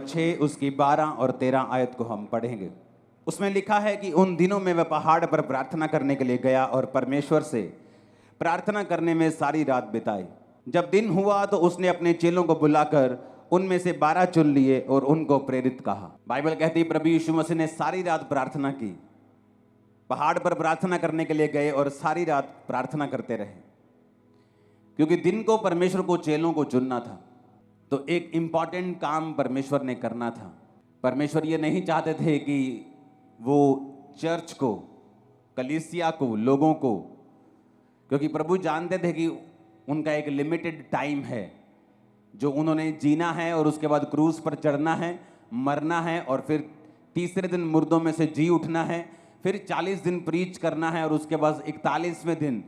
6 उसकी 12 और 13 आयत को हम पढ़ेंगे। उसमें लिखा है कि उन दिनों में वह पहाड़ पर प्रार्थना करने के लिए गया और परमेश्वर से प्रार्थना करने में सारी रात बिताई। जब दिन हुआ तो उसने अपने चेलों को बुलाकर उनमें से 12 चुन लिए और उनको प्रेरित कहा। बाइबल कहती है प्रभु यीशु मसीह ने सारी रात प्रार्थना की, पहाड़ पर प्रार्थना करने के लिए गए और सारी रात प्रार्थना करते रहे, क्योंकि दिन को परमेश्वर को चेलों को चुनना था। तो एक इंपॉर्टेंट काम परमेश्वर ने करना था। परमेश्वर ये नहीं चाहते थे कि वो चर्च को, कलीसिया को, लोगों को, क्योंकि प्रभु जानते थे कि उनका एक लिमिटेड टाइम है जो उन्होंने जीना है और उसके बाद क्रूस पर चढ़ना है, मरना है और फिर तीसरे दिन मुर्दों में से जी उठना है, फिर 40 दिन प्रीच करना है और उसके बाद 41वें दिन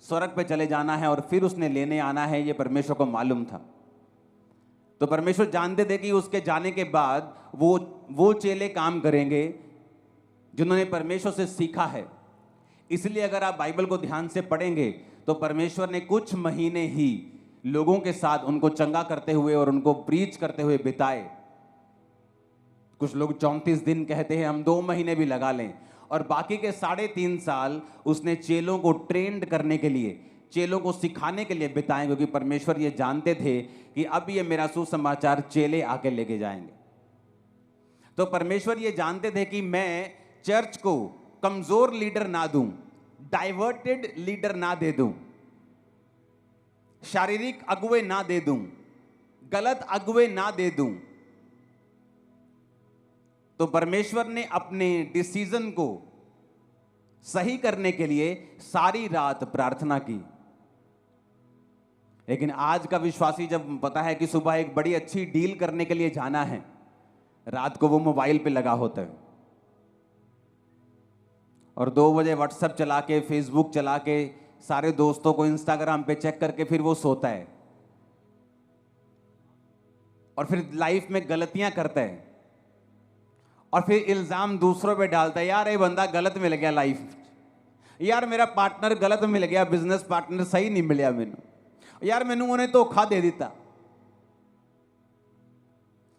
स्वर्ग पे चले जाना है और फिर उसने लेने आना है। ये परमेश्वर को मालूम था। तो परमेश्वर जानते थे कि उसके जाने के बाद वो चेले काम करेंगे जिन्होंने परमेश्वर से सीखा है। इसलिए अगर आप बाइबल को ध्यान से पढ़ेंगे तो परमेश्वर ने कुछ महीने ही लोगों के साथ उनको चंगा करते हुए और उनको प्रीच करते हुए बिताए। कुछ लोग 34 दिन कहते हैं, हम 2 महीने भी लगा लें, और बाकी के 3.5 साल उसने चेलों को ट्रेंड करने के लिए, चेलों को सिखाने के लिए बिताए, क्योंकि परमेश्वर ये जानते थे कि अब ये मेरा सुसमाचार चेले आके लेके जाएंगे। तो परमेश्वर ये जानते थे कि मैं चर्च को कमजोर लीडर ना दूं, डाइवर्टेड लीडर ना दे दूं, शारीरिक अगुवे ना दे दूं, गलत अगुवे ना दे दूं। तो परमेश्वर ने अपने डिसीजन को सही करने के लिए सारी रात प्रार्थना की। लेकिन आज का विश्वासी जब पता है कि सुबह एक बड़ी अच्छी डील करने के लिए जाना है, रात को वो मोबाइल पे लगा होता है और 2 बजे व्हाट्सएप चला के, फेसबुक चला के, सारे दोस्तों को इंस्टाग्राम पे चेक करके फिर वो सोता है और फिर लाइफ में गलतियां करता है और फिर इल्जाम दूसरों पे डालता है, यार ये बंदा गलत मिल गया लाइफ, यार मेरा पार्टनर गलत मिल गया, बिजनेस पार्टनर सही नहीं मिलिया मैनू, यार मैनू उन्हें धोखा दे दिता।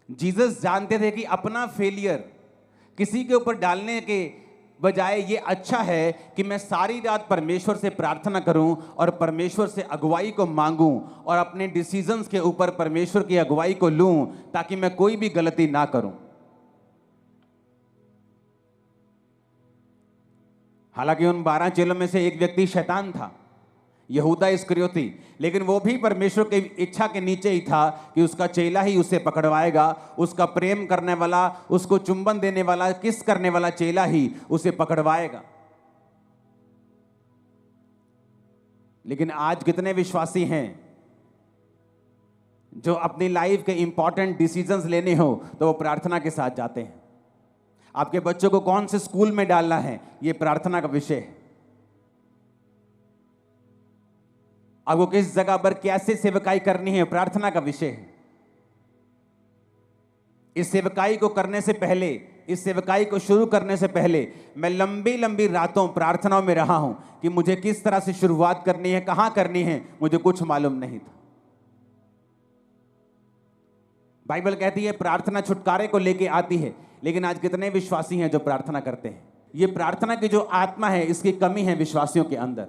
जीसस जानते थे कि अपना फेलियर किसी के ऊपर डालने के बजाय ये अच्छा है कि मैं सारी रात परमेश्वर से प्रार्थना करूं और परमेश्वर से अगुवाई को मांगूं और अपने डिसीजंस के ऊपर परमेश्वर की अगुवाई को लूं, ताकि मैं कोई भी गलती ना करूं। हालांकि उन 12 चेलों में से एक व्यक्ति शैतान था, यहूदा इस्करियोती, लेकिन वो भी परमेश्वर की इच्छा के नीचे ही था कि उसका चेला ही उसे पकड़वाएगा, उसका प्रेम करने वाला, उसको चुंबन देने वाला, किस करने वाला चेला ही उसे पकड़वाएगा। लेकिन आज कितने विश्वासी हैं जो अपनी लाइफ के इंपॉर्टेंट डिसीजंस लेने हो तो वो प्रार्थना के साथ जाते हैं। आपके बच्चों को कौन से स्कूल में डालना है, ये प्रार्थना का विषय है। आपको किस जगह पर कैसे सेवकाई करनी है, प्रार्थना का विषय है। इस सेवकाई को करने से पहले, इस सेवकाई को शुरू करने से पहले मैं लंबी लंबी रातों प्रार्थनाओं में रहा हूं कि मुझे किस तरह से शुरुआत करनी है, कहां करनी है, मुझे कुछ मालूम नहीं था। बाइबल कहती है प्रार्थना छुटकारे को लेके आती है, लेकिन आज कितने विश्वासी हैं जो प्रार्थना करते हैं। ये प्रार्थना की जो आत्मा है, इसकी कमी है विश्वासियों के अंदर।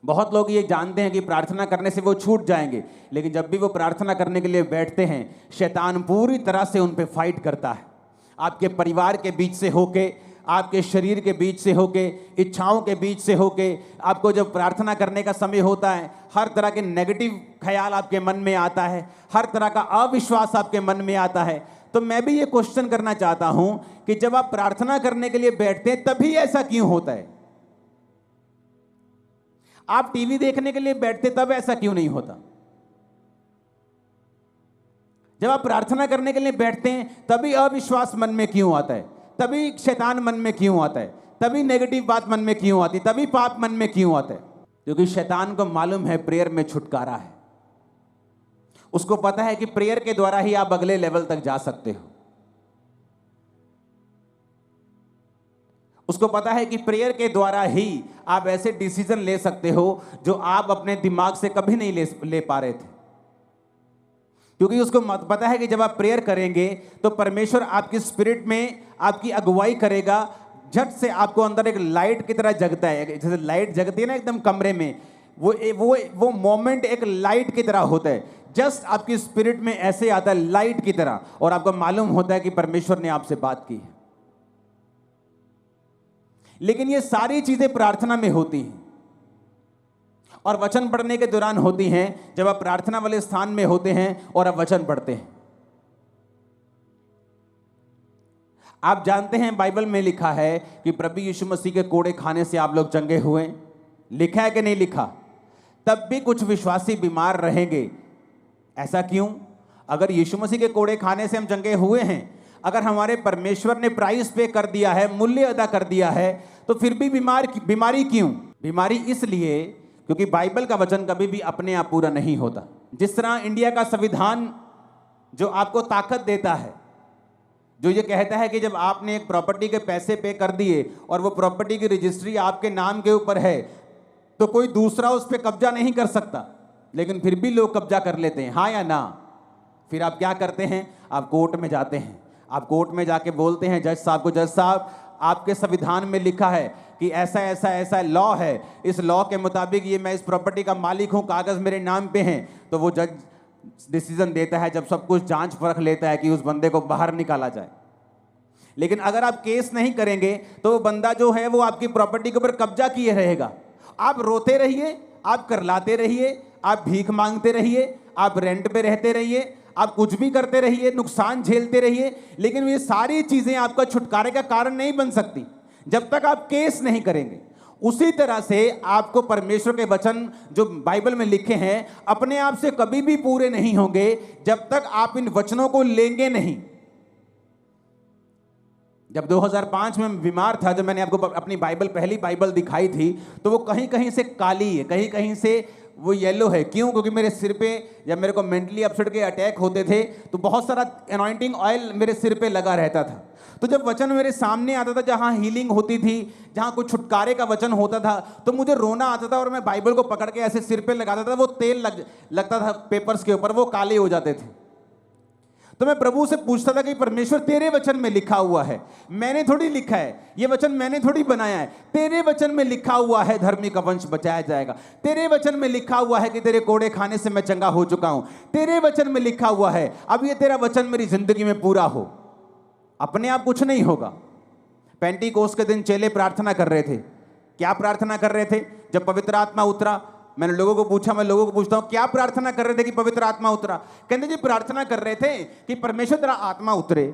बहुत लोग ये जानते हैं कि प्रार्थना करने से वो छूट जाएंगे, लेकिन जब भी वो प्रार्थना करने के लिए बैठते हैं, शैतान पूरी तरह से उन पे फाइट करता है। आपके परिवार के बीच से होके, आपके शरीर के बीच से होके, इच्छाओं के बीच से होके, आपको जब प्रार्थना करने का समय होता है, हर तरह के नेगेटिव ख्याल आपके मन में आता है, हर तरह का अविश्वास आपके मन में आता है। तो मैं भी ये क्वेश्चन करना चाहता हूं कि जब आप प्रार्थना करने के लिए बैठते हैं तभी ऐसा क्यों होता है? आप टीवी देखने के लिए बैठते तब ऐसा क्यों नहीं होता? जब आप प्रार्थना करने के लिए बैठते हैं तभी अविश्वास मन में क्यों आता है? तभी शैतान मन में क्यों आता है? तभी नेगेटिव बात मन में क्यों आती है? तभी पाप मन में क्यों आता है? क्योंकि शैतान को मालूम है प्रेयर में छुटकारा है। उसको पता है कि प्रेयर के द्वारा ही आप अगले लेवल तक जा सकते हो। उसको पता है कि प्रेयर के द्वारा ही आप ऐसे डिसीजन ले सकते हो जो आप अपने दिमाग से कभी नहीं ले पा रहे थे। क्योंकि उसको पता है कि जब आप प्रेयर करेंगे तो परमेश्वर आपकी स्पिरिट में आपकी अगुवाई करेगा। झट से आपको अंदर एक लाइट की तरह जगता है, जैसे लाइट जगती है ना एकदम कमरे में, वो मोमेंट एक लाइट की तरह होता है। जस्ट आपकी स्पिरिट में ऐसे आता है लाइट की तरह, और आपको मालूम होता है कि परमेश्वर ने आपसे बात की है। लेकिन ये सारी चीजें प्रार्थना में होती हैं और वचन पढ़ने के दौरान होती हैं, जब आप प्रार्थना वाले स्थान में होते हैं और आप वचन पढ़ते हैं। आप जानते हैं बाइबल में लिखा है कि प्रभु यीशु मसीह के कोड़े खाने से आप लोग चंगे हुए। लिखा है कि नहीं लिखा? तब भी कुछ विश्वासी बीमार रहेंगे। ऐसा क्यों? अगर यीशु मसीह के कोड़े खाने से हम चंगे हुए हैं, अगर हमारे परमेश्वर ने प्राइस पे कर दिया है, मूल्य अदा कर दिया है, तो फिर भी बीमारी क्यों? बीमारी इसलिए क्योंकि बाइबल का वचन कभी भी अपने आप पूरा नहीं होता। जिस तरह इंडिया का संविधान जो आपको ताकत देता है, जो ये कहता है कि जब आपने एक प्रॉपर्टी के पैसे पे कर दिए और वो प्रॉपर्टी की रजिस्ट्री आपके नाम के ऊपर है, तो कोई दूसरा उस पर कब्जा नहीं कर सकता, लेकिन फिर भी लोग कब्जा कर लेते हैं, हाँ या ना? फिर आप क्या करते हैं? आप कोर्ट में जाते हैं। आप कोर्ट में जाके बोलते हैं जज साहब को, जज साहब आपके संविधान में लिखा है कि ऐसा ऐसा ऐसा लॉ है, इस लॉ के मुताबिक ये मैं इस प्रॉपर्टी का मालिक हूं, कागज मेरे नाम पे हैं। तो वो जज डिसीजन देता है, जब सब कुछ जांच परख लेता है कि उस बंदे को बाहर निकाला जाए। लेकिन अगर आप केस नहीं करेंगे तो वो बंदा जो है वो आपकी प्रॉपर्टी के ऊपर कब्जा किए रहेगा। आप रोते रहिए, आप करलाते रहिए, आप भीख मांगते रहिए, आप रेंट पे रहते रहिए, आप कुछ भी करते रहिए, नुकसान झेलते रहिए, लेकिन ये सारी चीजें आपका छुटकारे का कारण नहीं बन सकती जब तक आप केस नहीं करेंगे। उसी तरह से आपको परमेश्वर के वचन जो बाइबल में लिखे हैं अपने आप से कभी भी पूरे नहीं होंगे जब तक आप इन वचनों को लेंगे नहीं। जब 2005 में बीमार था, जब मैंने आपको अपनी पहली बाइबल दिखाई थी, तो वो कहीं कहीं से काली है, कहीं कहीं से वो येलो है। क्यों? क्योंकि मेरे सिर पे जब मेरे को मेंटली अपसेट के अटैक होते थे तो बहुत सारा अनॉइंटिंग ऑयल मेरे सिर पे लगा रहता था। तो जब वचन मेरे सामने आता था, जहाँ हीलिंग होती थी, जहाँ कुछ छुटकारे का वचन होता था, तो मुझे रोना आता था और मैं बाइबल को पकड़ के ऐसे सिर पे लगाता था, वो तेल लगता था पेपर्स के ऊपर, वो काले हो जाते थे। तो मैं प्रभु से पूछता था कि परमेश्वर तेरे वचन में लिखा हुआ है, मैंने थोड़ी लिखा है, ये वचन मैंने थोड़ी बनाया है, तेरे वचन में लिखा हुआ है धर्मी का वंश बचाया जाएगा, तेरे वचन में लिखा हुआ है कि तेरे कोड़े खाने से मैं चंगा हो चुका हूं, तेरे वचन में लिखा हुआ है, अब ये तेरा वचन मेरी जिंदगी में पूरा हो। अपने आप कुछ नहीं होगा। पेंटीकोस्त के दिन चेले प्रार्थना कर रहे थे। क्या प्रार्थना कर रहे थे? जब पवित्र आत्मा उतरा, मैंने लोगों को पूछा, मैं लोगों को पूछता हूं क्या प्रार्थना कर रहे थे कि पवित्र आत्मा उतरा? कहते जी प्रार्थना कर रहे थे कि परमेश्वर तेरा आत्मा उतरे।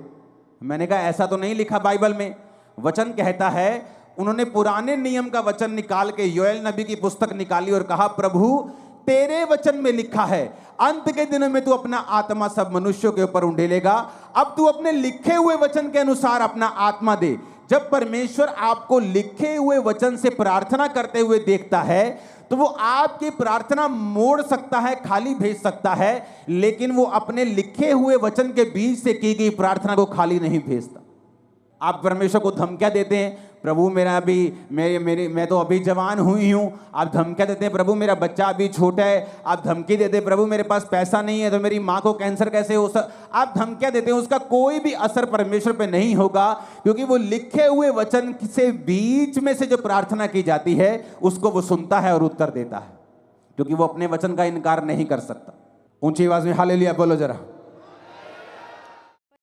मैंने कहा ऐसा तो नहीं लिखा बाइबल में। वचन कहता है, उन्होंने पुराने नियम का वचन निकाल के योएल नबी की पुस्तक निकाली और कहा प्रभु तेरे वचन में लिखा है अंत के दिनों में तू अपना आत्मा सब मनुष्यों के ऊपर उंडेलेगा। अब तू अपने लिखे हुए वचन के अनुसार अपना आत्मा दे। जब परमेश्वर आपको लिखे हुए वचन से प्रार्थना करते हुए देखता है तो वो आपकी प्रार्थना मोड़ सकता है, खाली भेज सकता है, लेकिन वो अपने लिखे हुए वचन के बीच से की गई प्रार्थना को खाली नहीं भेजता। आप परमेश्वर को धमकियां देते हैं, प्रभु मेरा अभी मैं तो अभी जवान हुई हूं, आप धमकियां देते हैं, प्रभु मेरा बच्चा अभी छोटा है, आप धमकी देते हैं, प्रभु मेरे पास पैसा नहीं है तो मेरी माँ को कैंसर कैसे हो आप धमकियां देते हैं। उसका कोई भी असर परमेश्वर पे नहीं होगा, क्योंकि वो लिखे हुए वचन से बीच में से जो प्रार्थना की जाती है उसको वो सुनता है और उत्तर देता है, क्योंकि वो अपने वचन का इनकार नहीं कर सकता। ऊंची आवाज में हालेलुया बोलो जरा।